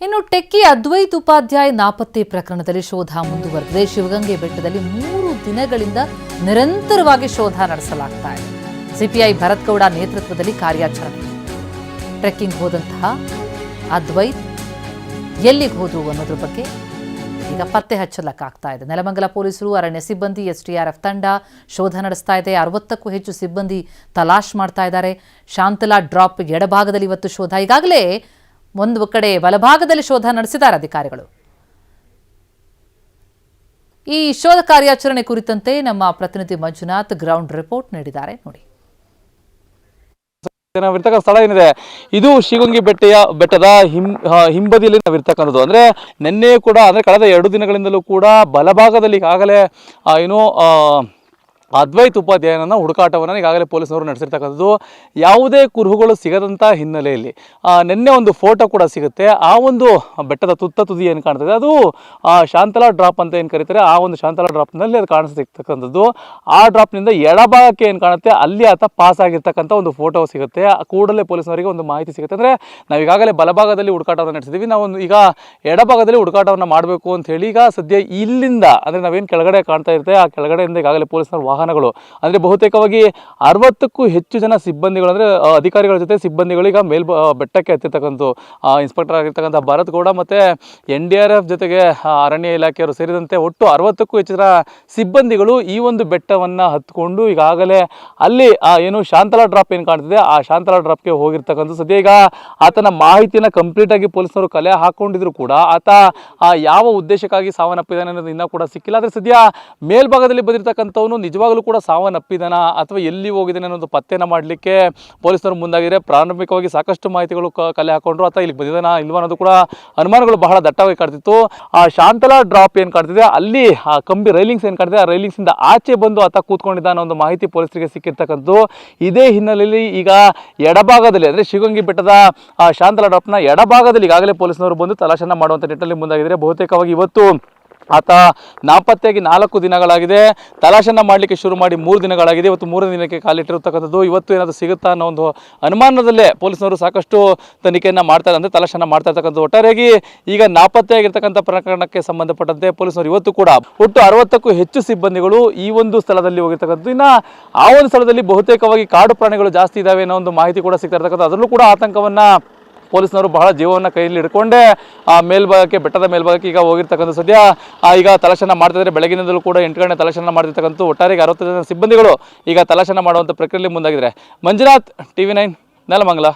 ಇನ್ನು ಟೆಕ್ಕಿ ಅದ್ವೈತ್ ಉಪಾಧ್ಯಾಯ ನಾಪತ್ತೆ ಪ್ರಕರಣದಲ್ಲಿ ಶೋಧ ಮುಂದುವರೆದಿದೆ. ಶಿವಗಂಗೆ ಬೆಟ್ಟದಲ್ಲಿ 3 ದಿನಗಳಿಂದ ನಿರಂತರವಾಗಿ ಶೋಧ ನಡೆಸಲಾಗ್ತಾ ಇದೆ. ಸಿಪಿಐ ಭರತ್ ಗೌಡ ನೇತೃತ್ವದಲ್ಲಿ ಕಾರ್ಯಾಚರಣೆ. ಟ್ರೆಕ್ಕಿಂಗ್ ಹೋದಂತಹ ಅದ್ವೈತ್ ಎಲ್ಲಿಗೆ ಹೋದ್ರು ಅನ್ನೋದ್ರ ಬಗ್ಗೆ ಈಗ ಪತ್ತೆ ಹಚ್ಚಲಾಗ್ತಾ ಇದೆ. ನೆಲಮಂಗಲ ಪೊಲೀಸರು, ಅರಣ್ಯ ಸಿಬ್ಬಂದಿ, ಎಸ್ಡಿಆರ್ಎಫ್ ತಂಡ ಶೋಧ ನಡೆಸ್ತಾ ಇದೆ. 60ಕ್ಕೂ ಹೆಚ್ಚು ಸಿಬ್ಬಂದಿ ತಲಾಶ್ ಮಾಡ್ತಾ ಇದ್ದಾರೆ. ಶಾಂತಲಾ ಡ್ರಾಪ್ ಎಡಭಾಗದಲ್ಲಿ ಇವತ್ತು ಶೋಧ. ಈಗಾಗಲೇ ಒಂದು ಕಡೆ ಬಲಭಾಗದಲ್ಲಿ ಶೋಧ ನಡೆಸಿದ್ದಾರೆ ಅಧಿಕಾರಿಗಳು. ಈ ಶೋಧ ಕಾರ್ಯಾಚರಣೆ ಕುರಿತಂತೆ ನಮ್ಮ ಪ್ರತಿನಿಧಿ ಮಂಜುನಾಥ್ ಗ್ರೌಂಡ್ ರಿಪೋರ್ಟ್ ನೀಡಿದ್ದಾರೆ, ನೋಡಿ. ನಾವಿರ್ತಕ್ಕಂಥ ಸ್ಥಳ ಏನಿದೆ ಇದು ಶಿವಗಂಗೆ ಬೆಟ್ಟದ ಹಿಂಬದಿಯಲ್ಲಿ ನಾವಿರ್ತಕ್ಕಂಥದ್ದು. ಅಂದ್ರೆ ನಿನ್ನೆ ಕೂಡ ಅಂದ್ರೆ ಕಳೆದ 2 ದಿನಗಳಿಂದಲೂ ಕೂಡ ಬಲಭಾಗದಲ್ಲಿ ಈಗಾಗಲೇ ಅದ್ವೈತ್ ಉಪಾಧ್ಯಾಯನ ಹುಡುಕಾಟವನ್ನು ಈಗಾಗಲೇ ಪೊಲೀಸರು ನಡೆಸಿರ್ತಕ್ಕಂಥದ್ದು. ಯಾವುದೇ ಕುರುಹುಗಳು ಸಿಗದಂಥ ಹಿನ್ನೆಲೆಯಲ್ಲಿ ನಿನ್ನೆ ಒಂದು ಫೋಟೋ ಕೂಡ ಸಿಗುತ್ತೆ. ಆ ಒಂದು ಬೆಟ್ಟದ ತುದಿ ಏನು ಕಾಣ್ತದೆ ಅದು ಶಾಂತಲಾ ಡ್ರಾಪ್ ಅಂತ ಏನು ಕರೀತಾರೆ, ಆ ಒಂದು ಶಾಂತಲಾ ಡ್ರಾಪ್ನಲ್ಲಿ ಅದು ಕಾಣಿಸ್ತಿರ್ತಕ್ಕಂಥದ್ದು. ಆ ಡ್ರಾಪ್ನಿಂದ ಎಡಭಾಗಕ್ಕೆ ಏನು ಕಾಣುತ್ತೆ ಅಲ್ಲಿ ಆತ ಪಾಸ್ ಆಗಿರ್ತಕ್ಕಂಥ ಒಂದು ಫೋಟೋ ಸಿಗುತ್ತೆ. ಕೂಡಲೇ ಪೊಲೀಸರಿಗೆ ಒಂದು ಮಾಹಿತಿ ಸಿಗುತ್ತೆ. ಅಂದರೆ ನಾವು ಈಗಾಗಲೇ ಬಲಭಾಗದಲ್ಲಿ ಹುಡುಕಾಟವನ್ನು ನಡೆಸಿದ್ದೀವಿ, ನಾವು ಈಗ ಎಡಭಾಗದಲ್ಲಿ ಹುಡುಕಾಟವನ್ನು ಮಾಡಬೇಕು ಅಂತ ಹೇಳಿ ಈಗ ಸದ್ಯ ಇಲ್ಲಿಂದ ಅಂದರೆ ನಾವೇನು ಕೆಳಗಡೆ ಕಾಣ್ತಾ ಇರುತ್ತೆ ಆ ಕೆಳಗಡೆಯಿಂದ ಈಗಾಗಲೇ ಪೊಲೀಸರು ವಾಹನಗಳು ಅಂದ್ರೆ ಬಹುತೇಕವಾಗಿ 60ಕ್ಕೂ ಹೆಚ್ಚು ಜನ ಸಿಬ್ಬಂದಿಗಳು ಅಂದ್ರೆ ಅಧಿಕಾರಿಗಳ ಜೊತೆ ಸಿಬ್ಬಂದಿಗಳು ಈಗ ಬೆಟ್ಟಕ್ಕೆ ಹತ್ತಿರ್ತಕ್ಕಂಥ ಇನ್ಸ್ಪೆಕ್ಟರ್ ಆಗಿರ್ತಕ್ಕಂಥ ಭರತ್ ಗೌಡ ಮತ್ತೆ NDRF ಜೊತೆಗೆ ಅರಣ್ಯ ಇಲಾಖೆಯವರು ಸೇರಿದಂತೆ ಒಟ್ಟು 60ಕ್ಕೂ ಹೆಚ್ಚು ಜನ ಸಿಬ್ಬಂದಿಗಳು ಈ ಒಂದು ಬೆಟ್ಟವನ್ನ ಹತ್ಕೊಂಡು ಈಗಾಗಲೇ ಅಲ್ಲಿ ಏನು ಶಾಂತಲಾ ಡ್ರಾಪ್ ಏನು ಕಾಣ್ತಿದೆ ಆ ಶಾಂತಲಾ ಡ್ರಾಪ್ಗೆ ಹೋಗಿರ್ತಕ್ಕಂಥ. ಸದ್ಯ ಈಗ ಆತನ ಮಾಹಿತಿಯನ್ನು ಕಂಪ್ಲೀಟ್ ಆಗಿ ಪೊಲೀಸರು ಕಲೆ ಹಾಕೊಂಡಿದ್ರು ಕೂಡ ಆತ ಯಾವ ಉದ್ದೇಶಕ್ಕಾಗಿ ಸಾವನ್ನಪ್ಪಿದ್ದಾನೆ ಅನ್ನೋದು ಇನ್ನೂ ಕೂಡ ಸಿಕ್ಕಿಲ್ಲ. ಆದರೆ ಸದ್ಯ ಮೇಲ್ಭಾಗದಲ್ಲಿ ಬಂದಿರತಕ್ಕಂಥವನು ನಿಜವಾಗ್ಲೂ ಕೂಡ ಸಾವನ್ನಪ್ಪಿದಾನ ಅಥವಾ ಎಲ್ಲಿ ಹೋಗಿದ್ದಾನೆ ಅನ್ನೋದು ಪತ್ತೆನ ಮಾಡಲಿಕ್ಕೆ ಪೊಲೀಸರು ಮುಂದಾಗಿದ್ದಾರೆ. ಪ್ರಾರಂಭಿಕವಾಗಿ ಸಾಕಷ್ಟು ಮಾಹಿತಿಗಳು ಕಲೆ ಹಾಕೊಂಡ್ರು, ಅಥವಾ ಇಲ್ಲಿ ಬಂದಿದ್ದಾನ ಇಲ್ವಾ ಅನ್ನೋದು ಕೂಡ ಅನುಮಾನಗಳು ಬಹಳ ದಟ್ಟವಾಗಿ ಕಾಡ್ತಿತ್ತು. ಆ ಶಾಂತಲಾ ಡ್ರಾಪ್ ಏನು ಕಾಡ್ತಿದೆ ಅಲ್ಲಿ ಆ ಕಂಬಿ ರೈಲಿಂಗ್ಸ್ ಏನು ಕಾಡ್ತಿದೆ ಆ ರೈಲಿಂಗ್ಸ್ ಇಂದ ಆಚೆ ಬಂದು ಆತ ಕೂತ್ಕೊಂಡಿದ್ದ ಅನ್ನೋ ಒಂದು ಮಾಹಿತಿ ಪೊಲೀಸರಿಗೆ ಸಿಕ್ಕಿರ್ತಕ್ಕಂಥದ್ದು. ಇದೇ ಹಿನ್ನೆಲೆಯಲ್ಲಿ ಈಗ ಎಡಭಾಗದಲ್ಲಿ ಅಂದರೆ ಶಿವಗಂಗೆ ಬೆಟ್ಟದ ಶಾಂತಲಾ ಡ್ರಾಪ್ನ ಎಡಭಾಗದಲ್ಲಿ ಈಗಾಗಲೇ ಪೊಲೀಸರು ಬಂದು ತಲಾಶನ ಮಾಡುವಂಥ ನಿಟ್ಟಿನಲ್ಲಿ ಮುಂದಾಗಿದ್ದಾರೆ. ಬಹುತೇಕವಾಗಿ ಇವತ್ತು ಆತ ನಾಪತ್ತೆಯಾಗಿ 4 ದಿನಗಳಾಗಿದೆ. ತಲಾಶನ ಮಾಡಲಿಕ್ಕೆ ಶುರು ಮಾಡಿ 3 ದಿನಗಳಾಗಿದೆ. ಇವತ್ತು 3ನೇ ದಿನಕ್ಕೆ ಕಾಲಿಟ್ಟಿರತಕ್ಕಂಥದ್ದು. ಇವತ್ತು ಏನಾದರೂ ಸಿಗುತ್ತಾ ಅನ್ನೋ ಒಂದು ಅನುಮಾನದಲ್ಲೇ ಪೊಲೀಸರು ಸಾಕಷ್ಟು ತನಿಖೆಯನ್ನು ಮಾಡ್ತಾರೆ, ಅಂದರೆ ತಲಾಶನ ಮಾಡ್ತಾ ಇರ್ತಕ್ಕಂಥ. ಒಟ್ಟಾರೆಯಾಗಿ ಈಗ ನಾಪತ್ತೆಯಾಗಿರ್ತಕ್ಕಂಥ ಪ್ರಕರಣಕ್ಕೆ ಸಂಬಂಧಪಟ್ಟಂತೆ ಪೊಲೀಸರು ಇವತ್ತು ಕೂಡ ಒಟ್ಟು 60ಕ್ಕೂ ಹೆಚ್ಚು ಸಿಬ್ಬಂದಿಗಳು ಈ ಒಂದು ಸ್ಥಳದಲ್ಲಿ ಹೋಗಿರ್ತಕ್ಕಂಥದ್ದು. ಇನ್ನು ಆ ಒಂದು ಸ್ಥಳದಲ್ಲಿ ಬಹುತೇಕವಾಗಿ ಕಾಡು ಪ್ರಾಣಿಗಳು ಜಾಸ್ತಿ ಇದ್ದಾವೆ ಅನ್ನೋ ಒಂದು ಮಾಹಿತಿ ಕೂಡ ಸಿಗ್ತಾ ಇರ್ತಕ್ಕಂಥ. ಅದರಲ್ಲೂ ಕೂಡ ಆತಂಕವನ್ನು ಪೊಲೀಸರು ಬಹಳ ಜೀವವನ್ನು ಕೈಯಲ್ಲಿ ಹಿಡ್ಕೊಂಡೇ ಆ ಮೇಲ್ಭಾಗಕ್ಕೆ ಬೆಟ್ಟದ ಮೇಲ್ಭಾಗಕ್ಕೆ ಈಗ ಹೋಗಿರ್ತಕ್ಕಂಥ. ಸದ್ಯ ಈಗ ತಲಾಶನ ಮಾಡ್ತಿದ್ದಾರೆ. ಬೆಳಗಿನಿಂದಲೂ ಕೂಡ 8 ಗಂಟೆ ತಲಾಶನ ಮಾಡ್ತಿರ್ತಕ್ಕಂಥ. ಒಟ್ಟಾರೆಗೆ 60 ಜನ ಸಿಬ್ಬಂದಿಗಳು ಈಗ ತಲಾಶನ ಮಾಡುವಂಥ ಪ್ರಕ್ರಿಯೆಯಲ್ಲಿ ಮುಂದಾಗಿದ್ದಾರೆ. ಮಂಜುನಾಥ್, TV9 ನೆಲಮಂಗಲ.